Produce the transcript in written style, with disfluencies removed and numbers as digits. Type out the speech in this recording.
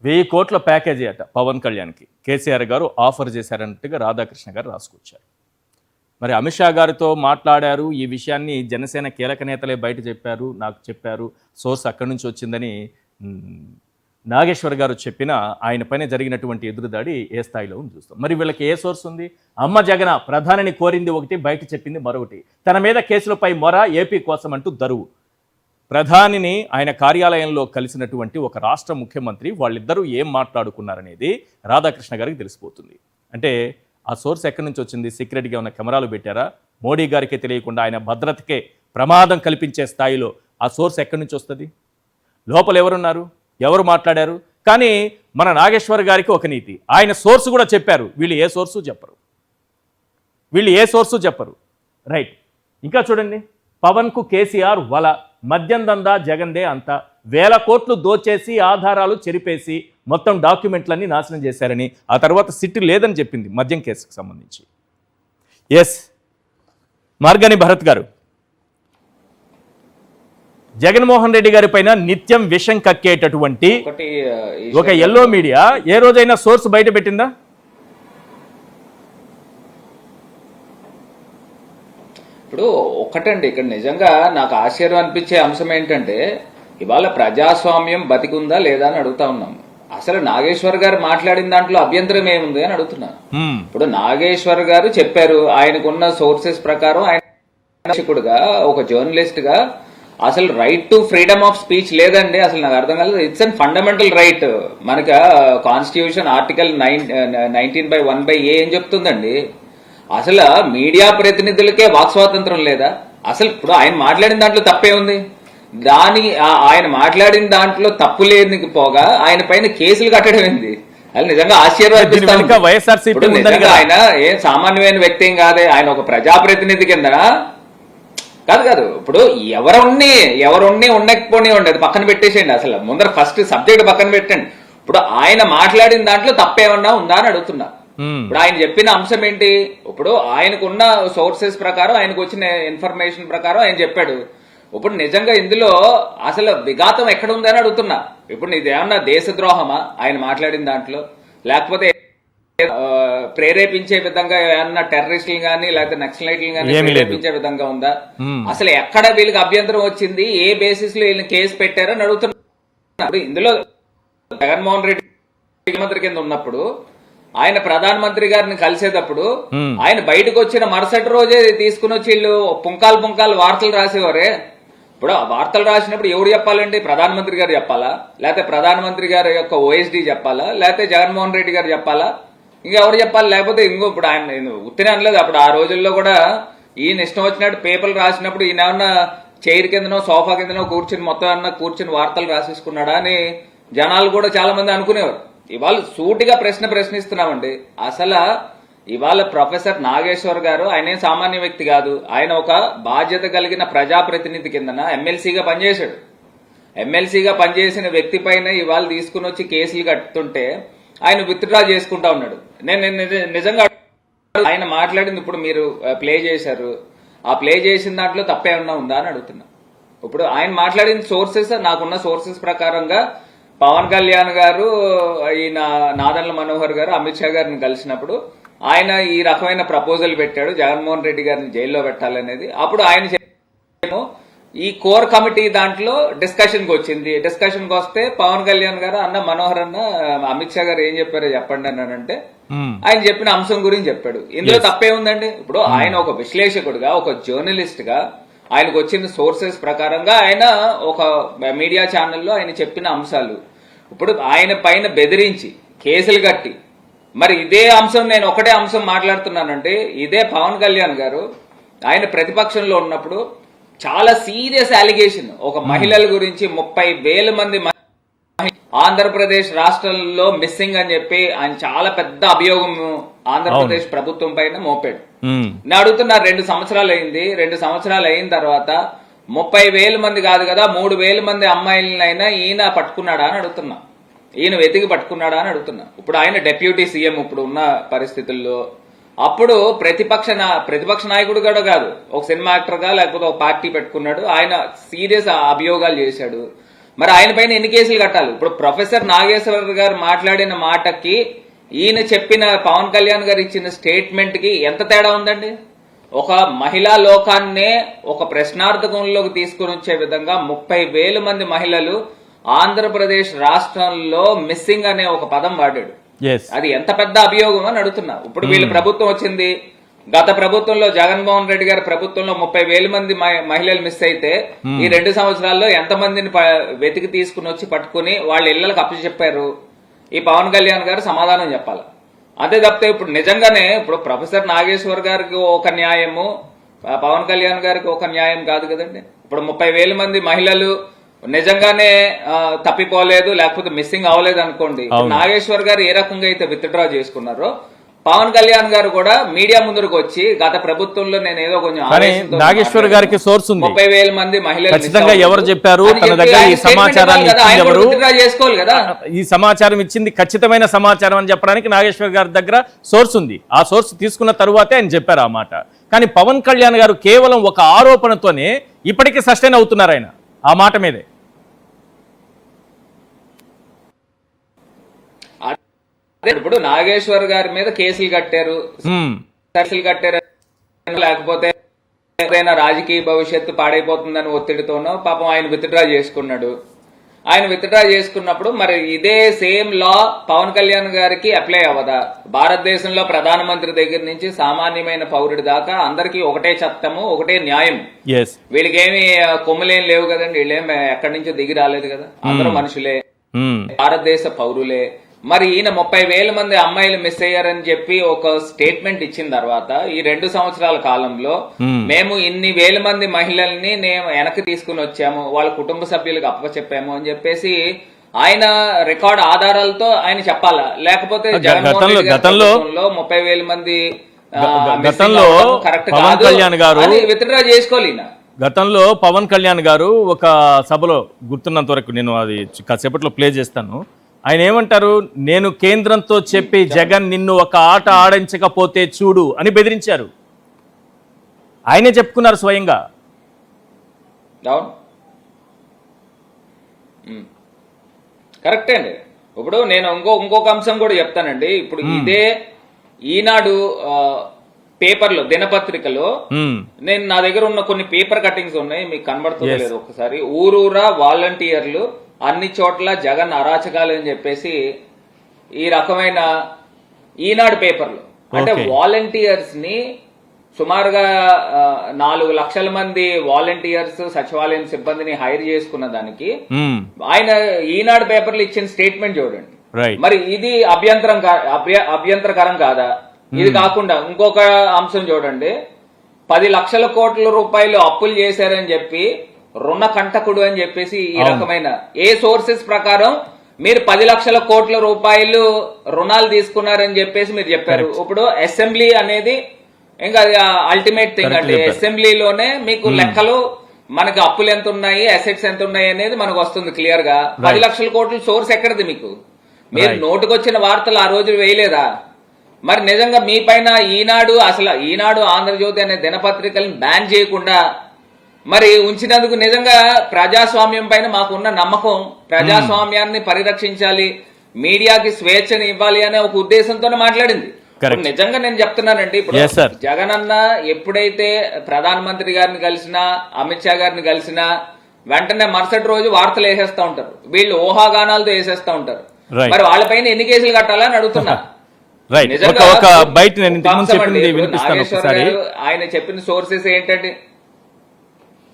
1000 కోట్ల ప్యాకేజీ అట పవన్ కళ్యాణ్కి కేసీఆర్ గారు ఆఫర్ చేశారన్నట్టుగా రాధాకృష్ణ గారు రాసుకొచ్చారు. మరి అమిత్ షా గారితో మాట్లాడారు, ఈ విషయాన్ని జనసేన కీలక నేతలే బయట చెప్పారు, నాకు చెప్పారు, సోర్స్ అక్కడి నుంచి వచ్చిందని నాగేశ్వర్ గారు చెప్పినా ఆయన పైన జరిగినటువంటి ఎదురుదాడి ఏ స్థాయిలో ఉంది చూస్తాం. మరి వీళ్ళకి ఏ సోర్స్ ఉంది? అమ్మ జగన ప్రధానిని కోరింది ఒకటి, బయట చెప్పింది మరొకటి. తన మీద కేసులపై మొర, ఏపీ కోసం అంటూ దరువు. ప్రధానిని ఆయన కార్యాలయంలో కలిసినటువంటి ఒక రాష్ట్ర ముఖ్యమంత్రి వాళ్ళిద్దరూ ఏం మాట్లాడుకున్నారనేది రాధాకృష్ణ గారికి తెలిసిపోతుంది. అంటే ఆ సోర్స్ ఎక్కడి నుంచి వచ్చింది? సీక్రెట్గా ఉన్న కెమెరాలు పెట్టారా? మోడీ గారికి తెలియకుండా ఆయన భద్రతకే ప్రమాదం కల్పించే స్థాయిలో ఆ సోర్స్ ఎక్కడి నుంచి వస్తుంది? లోపల ఎవరున్నారు, ఎవరు మాట్లాడారు? కానీ మన నాగేశ్వర్ గారికి ఒక నీతి, ఆయన సోర్స్ కూడా చెప్పారు, వీళ్ళు ఏ సోర్సు చెప్పరు. రైట్. ఇంకా చూడండి, పవన్కు కేసీఆర్ వల, మద్యం దందా జగన్దే అంతా, 1000 కోట్లు దోచేసి ఆధారాలు చెరిపేసి మొత్తం డాక్యుమెంట్లన్నీ నాశనం చేశారని, ఆ తర్వాత సిట్ లేదని చెప్పింది మద్యం కేసుకు సంబంధించి. ఎస్, మార్గని భరత్ గారు, జగన్మోహన్ రెడ్డి గారి పైన నిత్యం విషం కక్కేటటువంటి ఒక ఎల్లో మీడియా ఏ రోజైనా సోర్స్ బయట పెట్టిందా? ఇప్పుడు ఒక్కటండి, ఇక్కడ నిజంగా నాకు ఆశ్చర్యం అనిపించే అంశం ఏంటంటే, ఇవాళ ప్రజాస్వామ్యం బతికుందా లేదా అని అడుగుతా ఉన్నాం. అసలు నాగేశ్వర్ గారు మాట్లాడిన దాంట్లో అభ్యంతరం ఏముంది అని అడుగుతున్నాను. ఇప్పుడు నాగేశ్వర్ గారు చెప్పారు, ఆయనకున్న సోర్సెస్ ప్రకారం ఆయన ఒక జర్నలిస్ట్ గా అసలు right to freedom of speech లేదండి. అసలు నాకు అర్థం కాలేదు. It's an fundamental right. మనకి కాన్స్టిట్యూషన్ ఆర్టికల్ 19/1/A ఏం చెప్తుందండి? అసలు మీడియా ప్రతినిధులకే వాక్ స్వాతంత్రం లేదా? అసలు ఇప్పుడు ఆయన మాట్లాడిన దాంట్లో తప్పే ఉంది? ఆయన మాట్లాడిన దాంట్లో తప్పు లేని పోగా ఆయన పైన కేసులు కట్టడం ఏంది? అది నిజంగా ఆశ్చర్యం. ఆయన ఏ సామాన్యమైన వ్యక్తి ఏం కాదే, ఆయన ఒక ప్రజాప్రతినిధి కిందనా? కాదు. ఇప్పుడు ఎవరున్నీ ఉండకపోని ఉండదు, పక్కన పెట్టేసేయండి. అసలు ముందర ఫస్ట్ సబ్జెక్ట్ పక్కన పెట్టండి. ఇప్పుడు ఆయన మాట్లాడిన దాంట్లో తప్పేమన్నా ఉందా అని అడుగుతున్నా. ఇప్పుడు ఆయన చెప్పిన అంశం ఏంటి? ఇప్పుడు ఆయనకున్న సోర్సెస్ ప్రకారం, ఆయనకు వచ్చిన ఇన్ఫర్మేషన్ ప్రకారం ఆయన చెప్పాడు. ఇప్పుడు నిజంగా ఇందులో అసలు విఘాతం ఎక్కడ ఉందని అడుగుతున్నా. ఇప్పుడు ఇదేమన్నా దేశద్రోహమా ఆయన మాట్లాడిన దాంట్లో? లేకపోతే ప్రేరేపించే విధంగా ఏమన్నా టెర్రరిస్టులు గానీ లేకపోతే నక్సలైట్లు గానీ ప్రేరేపించే విధంగా ఉందా? అసలు ఎక్కడ వీళ్ళకి అభ్యంతరం వచ్చింది? ఏ బేసిస్ లో వీళ్ళని కేసు పెట్టారని అడుగుతున్నా. ఇందులో జగన్మోహన్ రెడ్డి ముఖ్యమంత్రి కింద ఉన్నప్పుడు ఆయన ప్రధానమంత్రి గారిని కలిసేటప్పుడు ఆయన బయటకు వచ్చిన మరుసటి రోజే తీసుకుని వచ్చి వీళ్ళు పుంకాలు వార్తలు రాసేవారే. ఇప్పుడు వార్తలు రాసినప్పుడు ఎవరు చెప్పాలండి? ప్రధానమంత్రి గారు చెప్పాలా? లేకపోతే ప్రధానమంత్రి గారి యొక్క ఓఎస్డీ చెప్పాలా? లేకపోతే జగన్మోహన్ రెడ్డి గారు చెప్పాలా? ఇంకెవరు చెప్పాలి? లేకపోతే ఇప్పుడు ఆయన ఉత్తినే అనలేదు. అప్పుడు ఆ రోజుల్లో కూడా ఈయన ఇష్టం వచ్చినట్టు పేపర్లు రాసినప్పుడు ఈయన ఏమన్నా చైర్ కిందనో సోఫా కిందనో కూర్చుని వార్తలు రాసేసుకున్నాడా అని జనాలు కూడా చాలా మంది అనుకునేవారు. ఇవాళ సూటిగా ప్రశ్నిస్తున్నామండి. అసలు ఇవాళ ప్రొఫెసర్ నాగేశ్వర్ గారు ఆయన సామాన్య వ్యక్తి కాదు. ఆయన ఒక బాధ్యత కలిగిన ప్రజాప్రతినిధి కిందన ఎమ్మెల్సీగా పనిచేశాడు. ఎమ్మెల్సీగా పనిచేసిన వ్యక్తి పైన ఇవాళ తీసుకుని వచ్చి కేసులు కట్టుతుంటే ఆయన విత్డ్రా చేసుకుంటా ఉన్నాడు. నేను నిజంగా ఆయన మాట్లాడింది ఇప్పుడు మీరు ప్లే చేశారు, ఆ ప్లే చేసిన దాంట్లో తప్పేమన్నా ఉందా అని అడుగుతున్నా. ఇప్పుడు ఆయన మాట్లాడిన సోర్సెస్, నాకున్న సోర్సెస్ ప్రకారంగా పవన్ కళ్యాణ్ గారు, ఈయన నాదెండ్ల మనోహర్ గారు అమిత్ షా గారిని కలిసినప్పుడు ఆయన ఈ రకమైన ప్రపోజల్ పెట్టాడు, జగన్మోహన్ రెడ్డి గారిని జైల్లో పెట్టాలనేది. అప్పుడు ఆయన ఈ కోర్ కమిటీ దాంట్లో డిస్కషన్ కి వచ్చింది. డిస్కషన్ కి వస్తే పవన్ కళ్యాణ్ గారు అన్న మనోహర్ అన్న అమిత్ షా గారు ఏం చెప్పారో చెప్పండి అన్నానంటే ఆయన చెప్పిన అంశం గురించి చెప్పాడు. ఇందులో తప్పే ఉందండి? ఇప్పుడు ఆయన ఒక విశ్లేషకుడుగా, ఒక జర్నలిస్ట్ గా ఆయనకు వచ్చిన సోర్సెస్ ప్రకారంగా ఆయన ఒక మీడియా ఛానల్లో ఆయన చెప్పిన అంశాలు, ఇప్పుడు ఆయన పైన బెదిరించి కేసులు కట్టి, మరి ఇదే అంశం నేను ఒకటే అంశం మాట్లాడుతున్నానంటే, ఇదే పవన్ కళ్యాణ్ గారు ఆయన ప్రతిపక్షంలో ఉన్నప్పుడు చాలా సీరియస్ అలిగేషన్ ఒక మహిళల గురించి 30,000 మంది ఆంధ్రప్రదేశ్ రాష్ట్రంలో మిస్సింగ్ అని చెప్పి ఆయన చాలా పెద్ద అభియోగం ఆంధ్రప్రదేశ్ ప్రభుత్వం పైన మోపాడు. నేను అడుగుతున్నా, 2 సంవత్సరాలు అయింది. 2 సంవత్సరాలు అయిన తర్వాత 30,000 మంది కాదు కదా, 3,000 మంది అమ్మాయిలనైనా ఈయన పట్టుకున్నాడా అని అడుగుతున్నా. ఈయన వెతికి పట్టుకున్నాడా అని అడుగుతున్నా. ఇప్పుడు ఆయన డిప్యూటీ సీఎం ఇప్పుడు ఉన్న పరిస్థితుల్లో, అప్పుడు ప్రతిపక్ష నాయకుడు కూడా కాదు, ఒక సినిమా యాక్టర్ గా లేకపోతే ఒక పార్టీ పెట్టుకున్నాడు. ఆయన సీరియస్ అభియోగాలు చేశాడు. మరి ఆయన పైన ఎన్ని కేసులు కట్టాలి? ఇప్పుడు ప్రొఫెసర్ నాగేశ్వర గారు మాట్లాడిన మాటకి ఈయన చెప్పిన పవన్ కళ్యాణ్ గారు ఇచ్చిన స్టేట్మెంట్ కి ఎంత తేడా ఉందండి? ఒక మహిళా లోకాన్నే ఒక ప్రశ్నార్థకంలోకి తీసుకుని వచ్చే విధంగా 30,000 మంది మహిళలు ఆంధ్రప్రదేశ్ రాష్ట్రంలో మిస్సింగ్ అనే ఒక పదం వాడాడు. అది ఎంత పెద్ద అభియోగం అని అడుగుతున్నా. ఇప్పుడు వీళ్ళ ప్రభుత్వం వచ్చింది, గత ప్రభుత్వంలో జగన్మోహన్ రెడ్డి గారి ప్రభుత్వంలో 30,000 మంది మహిళలు మిస్ అయితే ఈ 2 సంవత్సరాల్లో ఎంత మందిని వెతికి తీసుకుని వచ్చి పట్టుకుని వాళ్ళ ఇళ్లకు అప్పచెప్పారు? ఈ పవన్ కళ్యాణ్ గారు సమాధానం చెప్పాలి. అదే తప్పితే ఇప్పుడు నిజంగానే ఇప్పుడు ప్రొఫెసర్ నాగేశ్వర్ గారికి ఒక న్యాయము, పవన్ కళ్యాణ్ గారికి ఒక న్యాయం కాదు కదండి. ఇప్పుడు 30,000 మంది మహిళలు నిజంగానే తప్పిపోలేదు, లేకపోతే మిస్సింగ్ అవ్వలేదు అనుకోండి. నాగేశ్వర్ గారు ఏ రకంగా అయితే విత్డ్రా చేసుకున్నారో పవన్ కళ్యాణ్ గారు కూడా మీడియా ముందుకు వచ్చి గత ప్రభుత్వంలో నేను ఏదో కొంచెం నాగేశ్వర్ గారికి సోర్స్ ఉంది, 30,000 మంది మహిళలు ఖచ్చితంగా ఎవరు చెప్పారు, తన దగ్గర ఈ సమాచారాన్ని చేసుకోవాలి కదా, ఈ సమాచారం ఇచ్చింది ఖచ్చితమైన సమాచారం అని చెప్పడానికి నాగేశ్వర్ గారి దగ్గర సోర్స్ ఉంది. ఆ సోర్స్ తీసుకున్న తరువాతే ఆయన చెప్పారు ఆ మాట. కానీ పవన్ కళ్యాణ్ గారు కేవలం ఒక ఆరోపణతోనే ఇప్పటికీ సస్టైన్ అవుతున్నారు ఆయన ఆ మాట మీదే. ఇప్పుడు నాగేశ్వర్ గారి మీద కేసులు కట్టారు, లేకపోతే ఏదైనా రాజకీయ భవిష్యత్తు పాడైపోతుందని ఒత్తిడితోనో పాపం ఆయన విత్డ్రా చేసుకున్నాడు. ఆయన విత్డ్రా చేసుకున్నప్పుడు మరి ఇదే సేమ్ లా పవన్ కళ్యాణ్ గారికి అప్లై అవ్వదా? భారతదేశంలో ప్రధానమంత్రి దగ్గర నుంచి సామాన్యమైన పౌరుడి దాకా అందరికీ ఒకటే చట్టము, ఒకటే న్యాయం. వీళ్ళకేమి కొమ్ములేం లేవు కదండి, వీళ్ళేం ఎక్కడి నుంచో దిగి రాలేదు కదా, అందరూ మనుషులే, భారతదేశ పౌరులే. మరి ఈయన 30,000 మంది అమ్మాయిలు మిస్ అయ్యారని చెప్పి ఒక స్టేట్మెంట్ ఇచ్చిన తర్వాత ఈ 2 సంవత్సరాల కాలంలో మేము ఇన్ని వేల మంది మహిళల్ని వెనక్కి తీసుకుని వచ్చాము, వాళ్ళ కుటుంబ సభ్యులకు అప్పచెప్పాము అని చెప్పేసి ఆయన రికార్డ్ ఆధారాలతో ఆయన చెప్పాలా? లేకపోతే జగన్మోహన్ రెడ్డి గతంలో 30,000 మంది కరెక్ట్ కాదు విత్డ్రా చేసుకోవాలి. గతంలో పవన్ కళ్యాణ్ గారు ఒక సభలో గుర్తున్నంత వరకు నేను అది కాసేపట్లో ప్లే చేస్తాను, ఆయన ఏమంటారు, నేను కేంద్రంతో చెప్పి జగన్ నిన్ను ఒక ఆట ఆడించకపోతే చూడు అని బెదిరించారు. ఆయనే చెప్పుకున్నారు స్వయంగా. కరెక్టే అండి. ఇప్పుడు నేను ఇంకొక అంశం కూడా చెప్తానండి. ఇప్పుడు ఇదే ఈనాడు పేపర్లో, దినపత్రికలో నేను నా దగ్గర ఉన్న కొన్ని పేపర్ కటింగ్స్ ఉన్నాయి, మీకు కనబడుతుంది లేదు ఒకసారి. ఊరూరా వాలంటీర్లు అన్ని చోట్ల జగన్ అరాచకాలు అని చెప్పేసి ఈ రకమైన ఈనాడు పేపర్లు, అంటే వాలంటీర్స్ ని సుమారుగా 4 లక్షల మంది వాలంటీర్స్ సచివాలయం సిబ్బందిని హైర్ చేసుకున్న దానికి ఆయన ఈనాడు పేపర్లు ఇచ్చిన స్టేట్మెంట్ చూడండి. మరి ఇది అభ్యంతరకరం కాదా? ఇది కాకుండా ఇంకొక అంశం చూడండి, 10 లక్షల కోట్ల రూపాయలు అప్పులు చేశారని చెప్పి రుణ కంటకుడు అని చెప్పేసి ఈ రకమైన ఏ సోర్సెస్ ప్రకారం మీరు 10 లక్షల కోట్ల రూపాయలు రుణాలు తీసుకున్నారని చెప్పేసి మీరు చెప్పారు. ఇప్పుడు అసెంబ్లీ అనేది ఇంకా అల్టిమేట్ థింగ్ అండి. అసెంబ్లీలోనే మీకు లెక్కలు, మనకి అప్పులు ఎంత ఉన్నాయి, అసెట్స్ ఎంత ఉన్నాయి అనేది మనకు వస్తుంది క్లియర్ గా. 10 లక్షల కోట్ల సోర్స్ ఎక్కడిది మీకు? మీరు నోటుకొచ్చిన వార్తలు ఆ రోజు వేయలేదా? మరి నిజంగా మీ పైన ఈనాడు, అసలు ఈనాడు, ఆంధ్రజ్యోతి అనే దినపత్రికలను బ్యాన్ చేయకుండా మరి ఉంచినందుకు నిజంగా ప్రజాస్వామ్యం పైన మాకున్న నమ్మకం, ప్రజాస్వామ్యాన్ని పరిరక్షించాలి, మీడియాకి స్వేచ్ఛని ఇవ్వాలి అనే ఒక ఉద్దేశంతోనే మాట్లాడింది. నిజంగా నేను చెప్తున్నానండి, ఇప్పుడు జగన్ అన్న ఎప్పుడైతే ప్రధానమంత్రి గారిని కలిసినా, అమిత్ షా గారిని కలిసినా వెంటనే మరుసటి రోజు వార్తలు వేసేస్తా ఉంటారు, వీళ్ళు ఊహాగానాలతో వేసేస్తా ఉంటారు. మరి వాళ్ళపైన ఎన్ని కేసులు కట్టాలని అడుగుతున్నా. ఆయన చెప్పిన సోర్సెస్ ఏంటంటే